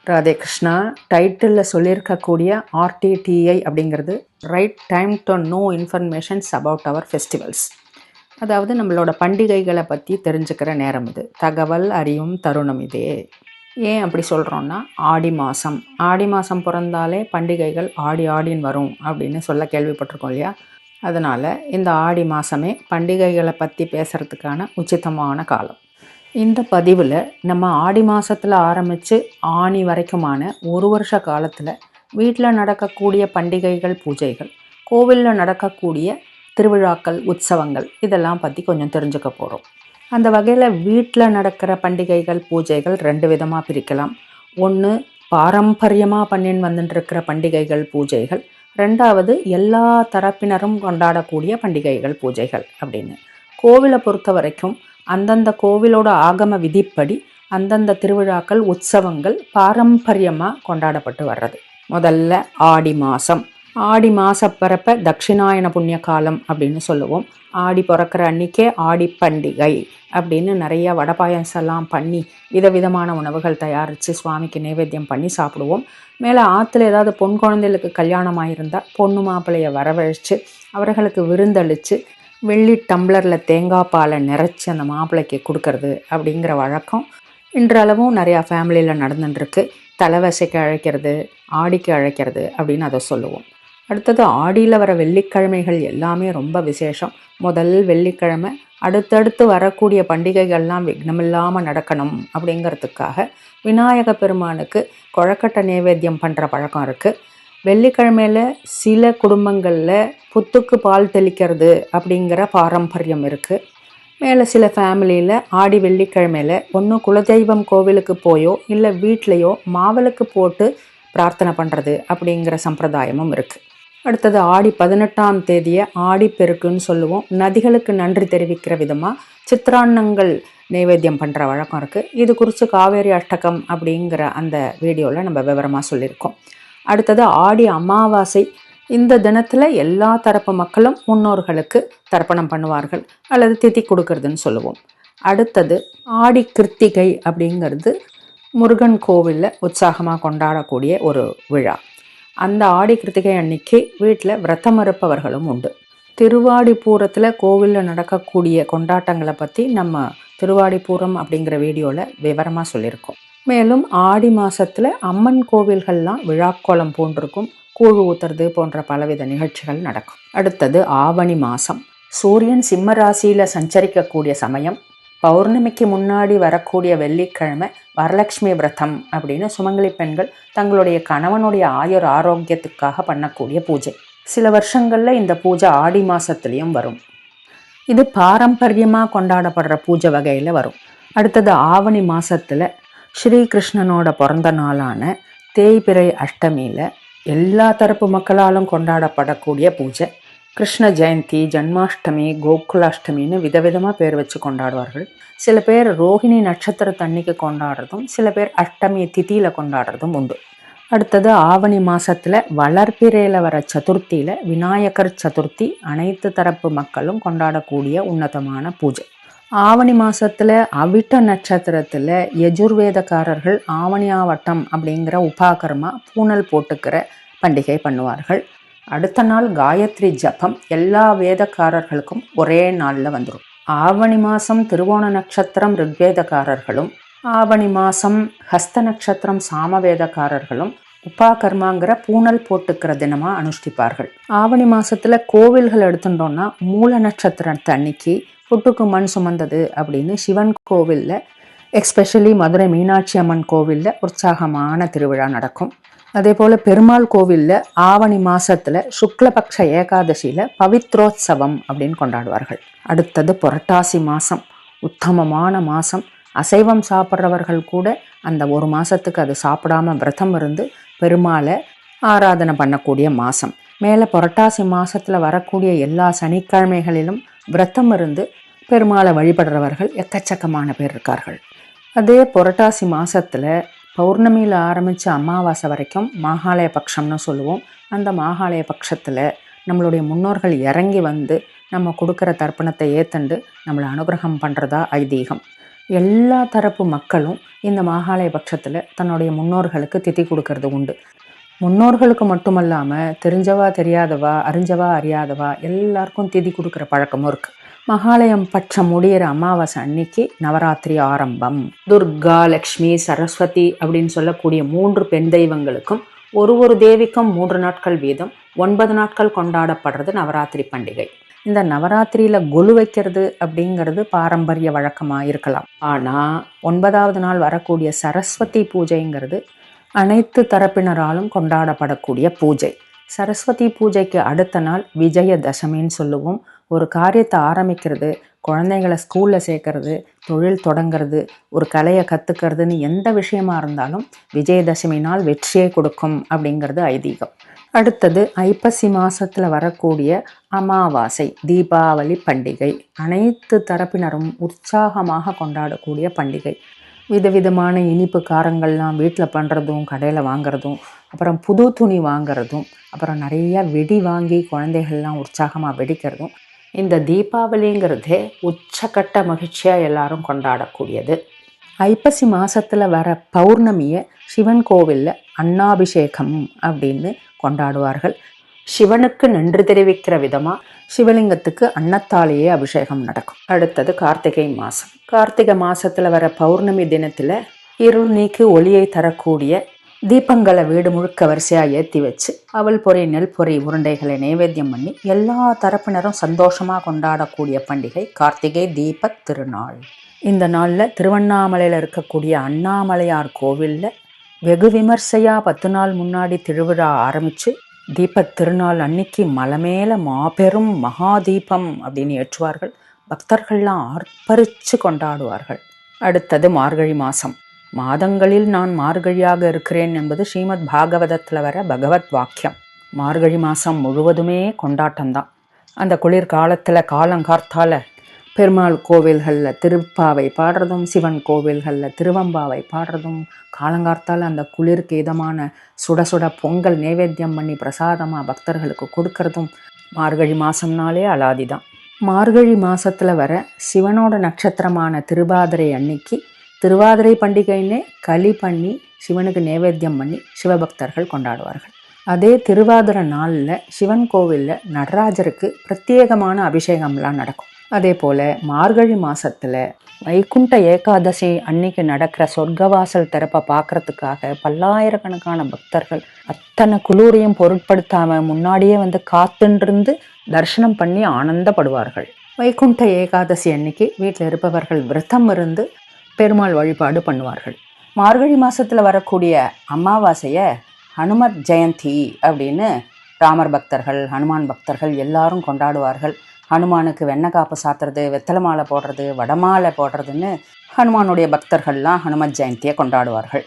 ராதே கிருஷ்ணா. டைட்டிலில் சொல்லியிருக்கக்கூடிய ஆர்டிடிஐ அப்படிங்கிறது right time to know informations about our festivals. அதாவது நம்மளோட பண்டிகைகளை பற்றி தெரிஞ்சுக்கிற நேரம் இது. தகவல் அறியும் தருணம் இதே. ஏன் அப்படி சொல்கிறோன்னா, ஆடி மாதம் பிறந்தாலே பண்டிகைகள் ஆடின்னு வரும் அப்படின்னு சொல்ல கேள்விப்பட்டிருக்கோம் இல்லையா? அதனால் இந்த ஆடி மாதமே பண்டிகைகளை பற்றி பேசுகிறதுக்கான உச்சிதமான காலம். இந்த பதிவில் நம்ம ஆடி மாதத்தில் ஆரம்பித்து ஆனி வரைக்குமான ஒரு வருஷ காலத்தில் வீட்டில் நடக்கக்கூடிய பண்டிகைகள், பூஜைகள், கோவிலில் நடக்கக்கூடிய திருவிழாக்கள், உற்சவங்கள் இதெல்லாம் பற்றி கொஞ்சம் தெரிஞ்சுக்க போகிறோம். அந்த வகையில் வீட்டில் நடக்கிற பண்டிகைகள், பூஜைகள் 2 விதமாக பிரிக்கலாம். ஒன்று பாரம்பரியமாக பண்ணின்னு வந்துட்டுருக்கிற பண்டிகைகள், பூஜைகள். 2வது எல்லா தரப்பினரும் கொண்டாடக்கூடிய பண்டிகைகள், பூஜைகள் அப்படின்னு. கோவிலை பொறுத்த வரைக்கும் அந்தந்த கோவிலோட ஆகம விதிப்படி அந்தந்த திருவிழாக்கள், உற்சவங்கள் பாரம்பரியமாக கொண்டாடப்பட்டு வர்றது. முதல்ல ஆடி மாசப்பரப்ப தட்சிணாயன புண்ணிய காலம் அப்படின்னு சொல்லுவோம். ஆடி பிறக்கிற அன்னைக்கே ஆடி பண்டிகை அப்படின்னு நிறைய வடபாயசெல்லாம் பண்ணி விதவிதமான உணவுகள் தயாரித்து சுவாமிக்கு நைவேத்தியம் பண்ணி சாப்பிடுவோம். மேலே ஆற்றுல ஏதாவது பொன் குழந்தைகளுக்கு கல்யாணம் ஆகியிருந்தால் பொண்ணு மாப்பிள்ளையை வரவழைச்சு அவர்களுக்கு விருந்தளித்து வெள்ளி டம்ளரில் தேங்காய் பாலை நிறச்சி அந்த மாப்பிள்ளைக்கு கொடுக்கறது அப்படிங்கிற வழக்கம் இன்றளவும் நிறையா ஃபேமிலியில் நடந்துட்டுருக்கு. தலைவசைக்கு அழைக்கிறது, ஆடிக்கு அழைக்கிறது அப்படின்னு அதை சொல்லுவோம். அடுத்தது ஆடியில் வர வெள்ளிக்கிழமைகள் எல்லாமே ரொம்ப விசேஷம். முதல் வெள்ளிக்கிழமை அடுத்தடுத்து வரக்கூடிய பண்டிகைகள்லாம் விக்னமில்லாமல் நடக்கணும் அப்படிங்கிறதுக்காக விநாயக பெருமானுக்கு கொழக்கட்டை நைவேத்தியம் பண்ணுற பழக்கம் இருக்குது. வெள்ளிக்கிழமையில் சில குடும்பங்களில் புத்துக்கு பால் தெளிக்கிறது அப்படிங்கிற பாரம்பரியம் இருக்குது. மேலே சில ஃபேமிலியில் ஆடி வெள்ளிக்கிழமையில் ஒன்று குலதெய்வம் கோவிலுக்கு போயோ இல்லை வீட்லேயோ மாவிளக்கு போட்டு பிரார்த்தனை பண்ணுறது அப்படிங்கிற சம்பிரதாயமும் இருக்குது. அடுத்தது ஆடி 18ஆம் தேதியை ஆடிப்பெருக்குன்னு சொல்லுவோம். நதிகளுக்கு நன்றி தெரிவிக்கிற விதமாக சித்திரான்னங்கள் நைவேத்தியம் பண்ணுற வழக்கம் இருக்குது. இது குறித்து காவேரி அஷ்டகம் அப்படிங்கிற அந்த வீடியோவில் நம்ம விவரமாக சொல்லியிருக்கோம். அடுத்தது ஆடி அமாவாசை. இந்த தினத்தில் எல்லா தரப்பு மக்களும் முன்னோர்களுக்கு தர்ப்பணம் பண்ணுவார்கள் அல்லது திதி கொடுக்கறதுன்னு சொல்லுவோம். அடுத்தது ஆடி கிருத்திகை அப்படிங்கிறது முருகன் கோவிலில் உற்சாகமாக கொண்டாடக்கூடிய ஒரு விழா. அந்த ஆடி கிருத்திகை அன்னைக்கு வீட்டில் விரதம் இருப்பவர்களும் உண்டு. திருவாடிப்பூரத்தில் கோவிலில் நடக்கக்கூடிய கொண்டாட்டங்களை பற்றி நம்ம திருவாடிப்பூரம் அப்படிங்கிற வீடியோவில் விவரமாக சொல்லியிருக்கோம். மேலும் ஆடி மாதத்தில் அம்மன் கோவில்கள்லாம் விழாக்கோலம் போன்றிருக்கும். கூழ் ஊத்துறது போன்ற பலவித நிகழ்ச்சிகள் நடக்கும். அடுத்தது ஆவணி மாதம். சூரியன் சிம்ம ராசியில் சஞ்சரிக்கக்கூடிய சமயம். பௌர்ணமிக்கு முன்னாடி வரக்கூடிய வெள்ளிக்கிழமை வரலட்சுமி விரதம் அப்படின்னு சுமங்கலி பெண்கள் தங்களுடைய கணவனுடைய ஆயுர் ஆரோக்கியத்துக்காக பண்ணக்கூடிய பூஜை. சில வருஷங்களில் இந்த பூஜை ஆடி மாதத்துலேயும் வரும். இது பாரம்பரியமாக கொண்டாடப்படுற பூஜை வகையில் வரும். அடுத்தது ஆவணி மாதத்தில் ஸ்ரீகிருஷ்ணனோட பிறந்த நாளான தேய்பிறை அஷ்டமியில் எல்லா தரப்பு மக்களாலும் கொண்டாடப்படக்கூடிய பூஜை. கிருஷ்ண ஜெயந்தி, ஜன்மாஷ்டமி, கோகுலாஷ்டமின்னு விதவிதமாக பேர் வச்சு கொண்டாடுவார்கள். சில பேர் ரோஹிணி நட்சத்திரத்தன்னைக்கு கொண்டாடுறதும் சில பேர் அஷ்டமி திதியில் கொண்டாடுறதும் உண்டு. அடுத்தது ஆவணி மாதத்தில் வளர்பிறையில் வர சதுர்த்தியில் விநாயகர் சதுர்த்தி அனைத்து தரப்பு மக்களும் கொண்டாடக்கூடிய உன்னதமான பூஜை. ஆவணி மாதத்தில் அவிட்ட நட்சத்திரத்தில் யஜுர்வேதக்காரர்கள் ஆவணியாவட்டம் அப்படிங்கிற உபாகரமா பூனல் போட்டுக்கிற பண்டிகை பண்ணுவார்கள். அடுத்த நாள் காயத்ரி ஜபம் எல்லா வேதக்காரர்களுக்கும் ஒரே நாளில் வந்துடும். ஆவணி மாதம் திருவோண நட்சத்திரம் ரிக்வேதக்காரர்களும், ஆவணி மாதம் ஹஸ்த நட்சத்திரம் சாமவேதக்காரர்களும் உபாகர்மாங்கிற பூனல் போட்டுக்கிற தினமாக அனுஷ்டிப்பார்கள். ஆவணி மாதத்தில் கோவில்கள் எடுத்துட்டோன்னா மூல நட்சத்திரத்தை அன்னைக்கு புட்டுக்கு மண் சுமந்தது அப்படின்னு சிவன் கோவிலில், எஸ்பெஷலி மதுரை மீனாட்சி அம்மன் கோவிலில் உற்சாகமான திருவிழா நடக்கும். அதே போல் பெருமாள் கோவிலில் ஆவணி மாதத்தில் சுக்லபக்ஷ ஏகாதசியில் பவித்ரோத்சவம் அப்படின்னு கொண்டாடுவார்கள். அடுத்தது புரட்டாசி மாதம். உத்தமமான மாதம். அசைவம் சாப்பிட்றவர்கள் கூட அந்த ஒரு மாதத்துக்கு அது சாப்பிடாமல் விரதம் இருந்து பெருமாளை ஆராதனை பண்ணக்கூடிய மாதம். மேலே புரட்டாசி மாதத்தில் வரக்கூடிய எல்லா சனிக்கிழமைகளிலும் விரதம் இருந்து பெருமாளை வழிபடுறவர்கள் எக்கச்சக்கமான பேர் இருக்கார்கள். அதே புரட்டாசி மாதத்தில் பௌர்ணமியில் ஆரம்பித்து அமாவாசை வரைக்கும் மாகாளய பட்சம்னு சொல்லுவோம். அந்த மாகாளய பட்சத்தில் நம்மளுடைய முன்னோர்கள் இறங்கி வந்து நம்ம கொடுக்குற தர்ப்பணத்தை ஏற்றுண்டு நம்மளை அனுகிரகம் பண்ணுறதா ஐதீகம். எல்லா தரப்பு மக்களும் இந்த மாகாளய பட்சத்தில் தன்னுடைய முன்னோர்களுக்கு திதி கொடுக்கறது உண்டு. முன்னோர்களுக்கு மட்டுமல்லாமல் தெரிஞ்சவா தெரியாதவா, அறிஞ்சவா அறியாதவா எல்லாருக்கும் திதி கொடுக்குற பழக்கமும் இருக்குது. மகாலயம் பட்சம் முடிகிற அமாவாசை அன்னைக்கு நவராத்திரி ஆரம்பம். துர்கா, லக்ஷ்மி, சரஸ்வதி அப்படின்னு சொல்லக்கூடிய 3 பெண் தெய்வங்களுக்கும் ஒரு தேவிக்கும் 3 நாட்கள் வீதம் 9 நாட்கள் கொண்டாடப்படுறது நவராத்திரி பண்டிகை. இந்த நவராத்திரியில் கொலு வைக்கிறது அப்படிங்கிறது பாரம்பரிய வழக்கமாக இருக்கலாம். ஆனால் 9வது நாள் வரக்கூடிய சரஸ்வதி பூஜைங்கிறது அனைத்து தரப்பினராலும் கொண்டாடப்படக்கூடிய பூஜை. சரஸ்வதி பூஜைக்கு அடுத்த நாள் விஜயதசமின்னு சொல்லுவோம். ஒரு காரியத்தை ஆரம்பிக்கிறது, குழந்தைங்களை ஸ்கூலில் சேர்க்கறது, தொழில் தொடங்கிறது, ஒரு கலையை கற்றுக்கிறதுன்னு எந்த விஷயமா இருந்தாலும் விஜயதசமி நாள் வெற்றியை கொடுக்கும் அப்படிங்கிறது ஐதீகம். அடுத்தது ஐப்பசி மாதத்தில் வரக்கூடிய அமாவாசை தீபாவளி பண்டிகை. அனைத்து தரப்பினரும் உற்சாகமாக கொண்டாடக்கூடிய பண்டிகை. விதவிதமான இனிப்பு காரங்கள்லாம் வீட்டில் பண்ணுறதும், கடையில் வாங்கிறதும், அப்புறம் புது துணி வாங்கிறதும், அப்புறம் நிறையா வெடி வாங்கி குழந்தைகள்லாம் உற்சாகமாக வெடிக்கிறதும். இந்த தீபாவளிங்கிறதே உச்சக்கட்ட மகிழ்ச்சியாக எல்லாரும் கொண்டாடக்கூடியது. ஐப்பசி மாதத்தில் வர பௌர்ணமியை சிவன் கோவிலில் அன்னாபிஷேகம் அப்படின்னு கொண்டாடுவார்கள். சிவனுக்கு நன்றி தெரிவிக்கிற விதமாக சிவலிங்கத்துக்கு அன்னத்தாலேயே அபிஷேகம் நடக்கும். அடுத்தது கார்த்திகை மாதம். கார்த்திகை மாதத்தில் வர பௌர்ணமி தினத்தில் இருள் நீக்கி ஒளியை தரக்கூடிய தீபங்களை வீடு முழுக்க வரிசையாக ஏற்றி வச்சு அவல் பொறி, நெல் பொறி உருண்டைகளை நைவேத்தியம் பண்ணி எல்லா தரப்பினரும் சந்தோஷமாக கொண்டாடக்கூடிய பண்டிகை கார்த்திகை தீப திருநாள். இந்த நாளில் திருவண்ணாமலையில் இருக்கக்கூடிய அண்ணாமலையார் கோவிலில் வெகு விமர்சையாக 10 நாள் முன்னாடி திருவிழா ஆரம்பித்து தீபத் திருநாள் அன்னைக்கு மலை மேலே மாபெரும் மகாதீபம் அப்படின்னு ஏற்றுவார்கள். பக்தர்கள்லாம் ஆர்ப்பரித்து கொண்டாடுவார்கள். அடுத்தது மார்கழி மாதம். மாதங்களில் நான் மார்கழியாக இருக்கிறேன் என்பது ஸ்ரீமத் பாகவதத்தில் வர பகவத் வாக்கியம். மார்கழி மாதம் முழுவதுமே கொண்டாட்டம்தான். அந்த குளிர் காலத்தில் காலங்கார்த்தால பெருமாள் கோவில்களில் திருப்பாவை பாடுறதும், சிவன் கோவில்களில் திருவம்பாவை பாடுறதும், காலங்கார்த்தால் அந்த குளிருக்கு இதமான சுட சுட பொங்கல் நைவேத்தியம் பண்ணி பிரசாதமாக பக்தர்களுக்கு கொடுக்கறதும் மார்கழி மாதம்னாலே அலாதி தான். மார்கழி மாதத்தில் வர சிவனோட நட்சத்திரமான திருவாதிரை அன்னைக்கு திருவாதிரை பண்டிகைன்னே களி பண்ணி சிவனுக்கு நைவேத்தியம் பண்ணி சிவபக்தர்கள் கொண்டாடுவார்கள். அதே திருவாதிரை நாளில் சிவன் கோவிலில் நடராஜருக்கு பிரத்யேகமான அபிஷேகம்லாம் நடக்கும். அதே போல் மார்கழி மாதத்தில் வைகுண்ட ஏகாதசி அன்னைக்கு நடக்கிற சொர்க்கவாசல் திறப்பை பார்க்கறதுக்காக பல்லாயிரக்கணக்கான பக்தர்கள் அத்தனை குளூரையும் பொருட்படுத்தாமல் முன்னாடியே வந்து காத்துன்றிருந்து தரிசனம் பண்ணி ஆனந்தப்படுவார்கள். வைகுண்ட ஏகாதசி அன்னைக்கு வீட்டில் இருப்பவர்கள் விரதம் இருந்து பெருமாள் வழிபாடு பண்ணுவார்கள். மார்கழி மாதத்தில் வரக்கூடிய அமாவாசையை ஹனுமத் ஜெயந்தி அப்படின்னு ராமர் பக்தர்கள், ஹனுமான் பக்தர்கள் எல்லாரும் கொண்டாடுவார்கள். ஹனுமானுக்கு வெண்ணெய் காப்பு சாத்துறது, வெத்தலை மாலை போடுறது, வடமாலை போடுறதுன்னு ஹனுமானுடைய பக்தர்கள்லாம் ஹனுமத் ஜெயந்தியை கொண்டாடுவார்கள்.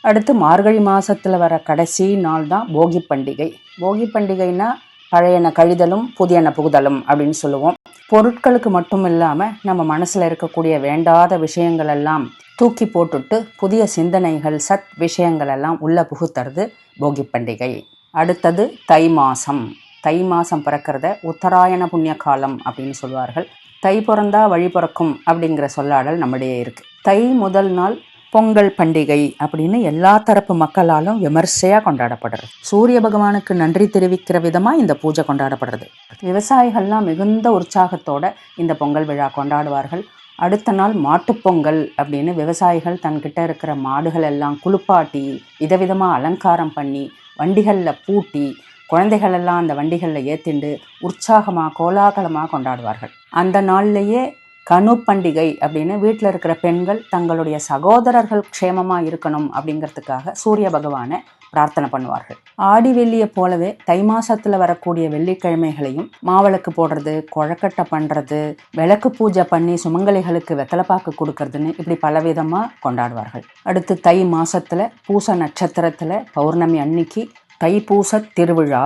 அடுத்து மார்கழி மாதத்தில் வர கடைசி நாள் தான் போகி பண்டிகை. போகி பண்டிகைனா பழையன கழிதலும் புதியன புகுதலும் அப்படின்னு சொல்லுவோம். பொருட்களுக்கு மட்டும் இல்லாமல் நம்ம மனசில் இருக்கக்கூடிய வேண்டாத விஷயங்கள் எல்லாம் தூக்கி போட்டுட்டு புதிய சிந்தனைகள், சத் விஷயங்கள் எல்லாம் உள்ளே புகுத்துறது போகி பண்டிகை. அடுத்தது தை மாதம். தை மாதம் பிறக்கிறத உத்தராயண புண்ணிய காலம் அப்படின்னு சொல்வார்கள். தை பிறந்தா வழி பிறக்கும் அப்படிங்கிற சொல்லாடல் நம்மிடையே இருக்குது. தை முதல் நாள் பொங்கல் பண்டிகை அப்படின்னு எல்லா தரப்பு மக்களாலும் விமர்சையாக கொண்டாடப்படுறது. சூரிய பகவானுக்கு நன்றி தெரிவிக்கிற விதமாக இந்த பூஜை கொண்டாடப்படுறது. விவசாயிகள்லாம் மிகுந்த உற்சாகத்தோட இந்த பொங்கல் விழா கொண்டாடுவார்கள். அடுத்த நாள் மாட்டுப்பொங்கல் அப்படின்னு விவசாயிகள் தன்கிட்ட இருக்கிற மாடுகள் எல்லாம் குளிப்பாட்டி விதவிதமாக அலங்காரம் பண்ணி வண்டிகளில் பூட்டி குழந்தைகள் எல்லாம் அந்த வண்டிகளில் ஏற்றிண்டு உற்சாகமாக கோலாகலமாக கொண்டாடுவார்கள். அந்த நாள்லேயே கனு பண்டிகை அப்படின்னு வீட்டில் இருக்கிற பெண்கள் தங்களுடைய சகோதரர்கள் க்ஷேமமாக இருக்கணும் அப்படிங்கிறதுக்காக சூரிய பகவானை பிரார்த்தனை பண்ணுவார்கள். ஆடி வெள்ளியை போலவே தை மாசத்தில் வரக்கூடிய வெள்ளிக்கிழமைகளையும் மாவிளக்கு போடுறது, கொழக்கட்டை பண்ணுறது, விளக்கு பூஜை பண்ணி சுமங்கலிகளுக்கு வெத்தலைப்பாக்கு கொடுக்கறதுன்னு இப்படி பலவிதமாக கொண்டாடுவார்கள். அடுத்து தை மாசத்தில் பூச நட்சத்திரத்தில் பௌர்ணமி அன்னைக்கு தைப்பூச திருவிழா.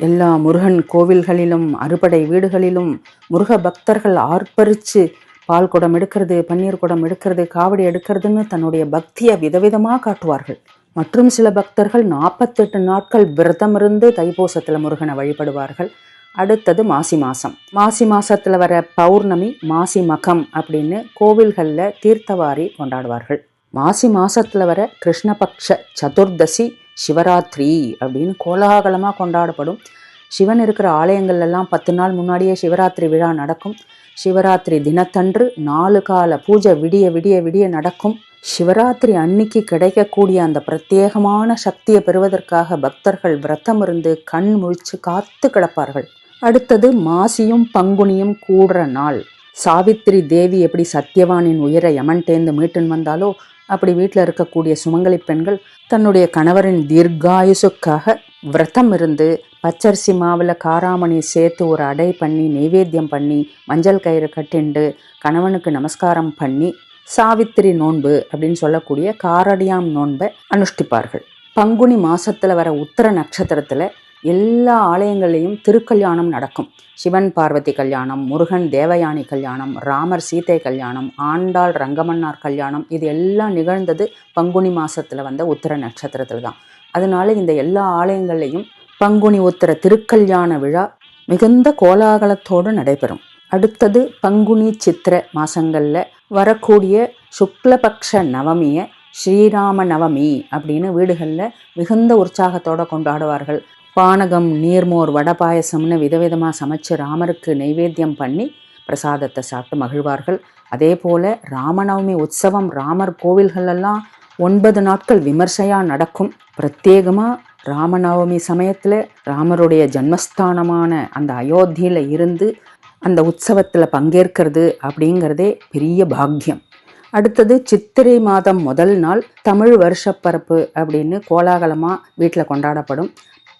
எல்லா முருகன் கோவில்களிலும் அறுபடை வீடுகளிலும் முருக பக்தர்கள் ஆர்ப்பரித்து பால் குடம் எடுக்கிறது, பன்னீர் குடம் எடுக்கிறது, காவடி எடுக்கிறதுன்னு தன்னுடைய பக்தியை விதவிதமாக காட்டுவார்கள். மற்றும் சில பக்தர்கள் 48 நாட்கள் விரதம் இருந்து தைப்பூசத்தில் முருகனை வழிபடுவார்கள். அடுத்தது மாசி மாதம். மாசி மாதத்தில் வர பௌர்ணமி மாசி மகம் அப்படின்னு கோவில்களில் தீர்த்தவாரி கொண்டாடுவார்கள். மாசி மாதத்தில் வர கிருஷ்ணபக்ஷ சதுர்தசி சிவராத்திரி அப்படின்னு கோலாகலமாக கொண்டாடப்படும். சிவன் இருக்கிற ஆலயங்கள்லாம் 10 நாள் முன்னாடியே சிவராத்திரி விழா நடக்கும். சிவராத்திரி தினத்தன்று 4 கால பூஜை விடிய விடிய விடிய நடக்கும். சிவராத்திரி அன்னைக்கு கிடைக்கக்கூடிய அந்த பிரத்யேகமான சக்தியை பெறுவதற்காக பக்தர்கள் விரதம் இருந்து கண் முழிச்சு காத்து கிடப்பார்கள். அடுத்தது மாசியும் பங்குனியும் கூடுற நாள். சாவித்திரி தேவி எப்படி சத்தியவானின் உயிரை யமன்டேந்து மீட்டுன்னு வந்தாலோ அப்படி வீட்டில் இருக்கக்கூடிய சுமங்கலி பெண்கள் தன்னுடைய கணவரின் தீர்காயுசுக்காக விரதம் இருந்து பச்சரிசி மாவில் காராமணி சேர்த்து ஒரு அடை பண்ணி நெய்வேத்தியம் பண்ணி மஞ்சள் கயிறு கட்டிண்டு கணவனுக்கு நமஸ்காரம் பண்ணி சாவித்திரி நோன்பு அப்படின்னு சொல்லக்கூடிய காரடியாம் நோன்பை அனுஷ்டிப்பார்கள். பங்குனி மாசத்துல வர உத்தர நட்சத்திரத்துல எல்லா ஆலயங்களையும் திருக்கல்யாணம் நடக்கும். சிவன் பார்வதி கல்யாணம், முருகன் தேவயானி கல்யாணம், ராமர் சீதை கல்யாணம், ஆண்டாள் ரங்கமன்னார் கல்யாணம், இது எல்லாம் நிகழ்ந்தது பங்குனி மாசத்துல வந்த உத்தர நட்சத்திரத்துல தான். அதனால இந்த எல்லா ஆலயங்கள்லையும் பங்குனி உத்தர திருக்கல்யாண விழா மிகுந்த கோலாகலத்தோடு நடைபெறும். அடுத்தது பங்குனி சித்திர மாசங்கள்ல வரக்கூடிய சுக்லபக்ஷ நவமியை ஸ்ரீராம நவமி அப்படின்னு வீடுகளில் மிகுந்த உற்சாகத்தோடு கொண்டாடுவார்கள். பானகம், நீர்மோர், வடை பாயசம்னு விதவிதமாக சமைச்சு ராமருக்கு நைவேத்தியம் பண்ணி பிரசாதத்தை சாப்பிட்டு மகிழ்வார்கள். அதே போல் ராமநவமி உற்சவம் ராமர் கோவில்களெல்லாம் 9 நாட்கள் விமர்சையாக நடக்கும். பிரத்யேகமாக ராமநவமி சமயத்தில் ராமருடைய ஜன்மஸ்தானமான அந்த அயோத்தியில் இருந்து அந்த உற்சவத்தில் பங்கேற்கிறது அப்படிங்கிறதே பெரிய பாக்கியம். அடுத்தது சித்திரை மாதம் முதல் நாள் தமிழ் வருஷப்பரப்பு அப்படின்னு கோலாகலமாக வீட்டில் கொண்டாடப்படும்.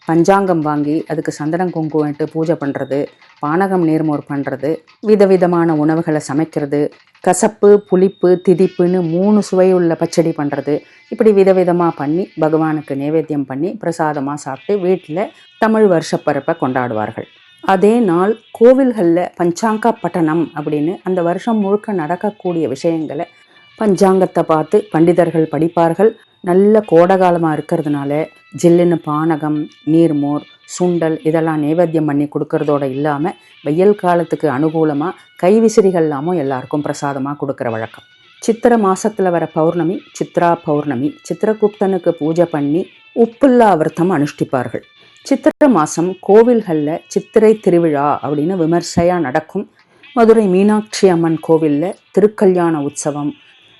பஞ்சாங்கம் வாங்கி அதுக்கு சந்தனம் குங்குமம் இட்டு பூஜை பண்ணுறது, பானகம் நீர்மோர் பண்ணுறது, விதவிதமான உணவுகளை சமைக்கிறது, கசப்பு புளிப்பு திதிப்புன்னு 3 சுவையுள்ள பச்சடி பண்ணுறது, இப்படி விதவிதமாக பண்ணி பகவானுக்கு நைவேத்தியம் பண்ணி பிரசாதமாக சாப்பிட்டு வீட்டில் தமிழ் வருஷப்பரப்பை கொண்டாடுவார்கள். அதே நாள் கோவில்களில் பஞ்சாங்க பட்டணம் அப்படின்னு அந்த வருஷம் முழுக்க நடக்கக்கூடிய விஷயங்களை பஞ்சாங்கத்தை பார்த்து பண்டிதர்கள் படிப்பார்கள். நல்ல கோடகாலமாக இருக்கிறதுனால ஜில்லுன்னு பானகம், நீர்மோர், சுண்டல் இதெல்லாம் நைவேத்தியம் பண்ணி கொடுக்கறதோடு இல்லாமல் வெயில் காலத்துக்கு அனுகூலமாக கைவிசிறிகள்லாமும் எல்லாருக்கும் பிரசாதமாக கொடுக்குற வழக்கம். சித்திரை மாதத்தில் வர பௌர்ணமி சித்ரா பௌர்ணமி. சித்திரகுப்தனுக்கு பூஜை பண்ணி உப்புல்லா விரதம் அனுஷ்டிப்பார்கள். சித்திரை மாதம் கோவில்களில் சித்திரை திருவிழா அப்படின்னு விமர்சையாக நடக்கும். மதுரை மீனாட்சி அம்மன் கோவிலில் திருக்கல்யாண உற்சவம்,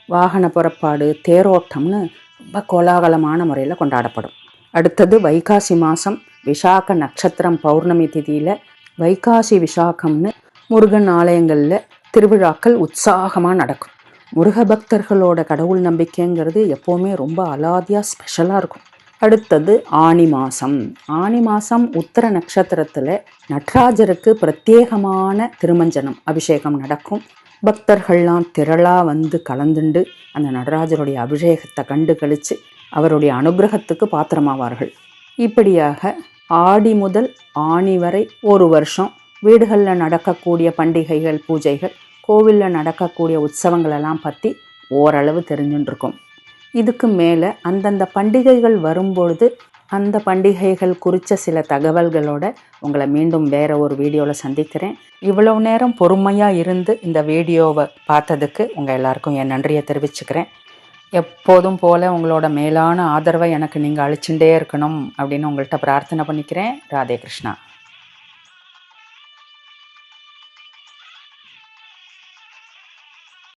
வாகன புறப்பாடு, தேரோட்டம்னு ரொம்ப கோலாகலமான முறையில் கொண்டாடப்படும். அடுத்தது வைகாசி மாதம் விசாக நட்சத்திரம் பௌர்ணமி திதியில் வைகாசி விசாகம்னு முருகன் ஆலயங்களில் திருவிழாக்கள் உற்சாகமாக நடக்கும். முருக பக்தர்களோட கடவுள் நம்பிக்கைங்கிறது எப்போவுமே ரொம்ப அலாதியாக ஸ்பெஷலாக இருக்கும். அடுத்தது ஆனி மாதம். ஆனி மாதம் உத்தர நட்சத்திரத்தில் நடராஜருக்கு பிரத்யேகமான திருமஞ்சனம் அபிஷேகம் நடக்கும். பக்தர்கள்லாம் திரளாக வந்து கலந்துண்டு அந்த நடராஜருடைய அபிஷேகத்தை கண்டு கழித்து அவருடைய அனுகிரகத்துக்கு பாத்திரமாவார்கள். இப்படியாக ஆடி முதல் ஆணி வரை ஒரு வருஷம் வீடுகளில் நடக்கக்கூடிய பண்டிகைகள், பூஜைகள், கோவிலில் நடக்கக்கூடிய உற்சவங்களெல்லாம் பற்றி ஓரளவு தெரிஞ்சுட்டுருக்கோம். இதுக்கு மேலே அந்தந்த பண்டிகைகள் வரும்பொழுது அந்த பண்டிகைகள் குறித்த சில தகவல்களோட உங்களை மீண்டும் வேறு ஒரு வீடியோவில் சந்திக்கிறேன். இவ்வளவு நேரம் பொறுமையாக இருந்து இந்த வீடியோவை பார்த்ததுக்கு உங்கள் எல்லாருக்கும் என் நன்றியை தெரிவிச்சுக்கிறேன். எப்போதும் போல் உங்களோட மேலான ஆதரவை எனக்கு நீங்கள் அளிச்சுட்டே இருக்கணும் அப்படின்னு உங்கள்கிட்ட பிரார்த்தனை பண்ணிக்கிறேன். ராதே கிருஷ்ணா.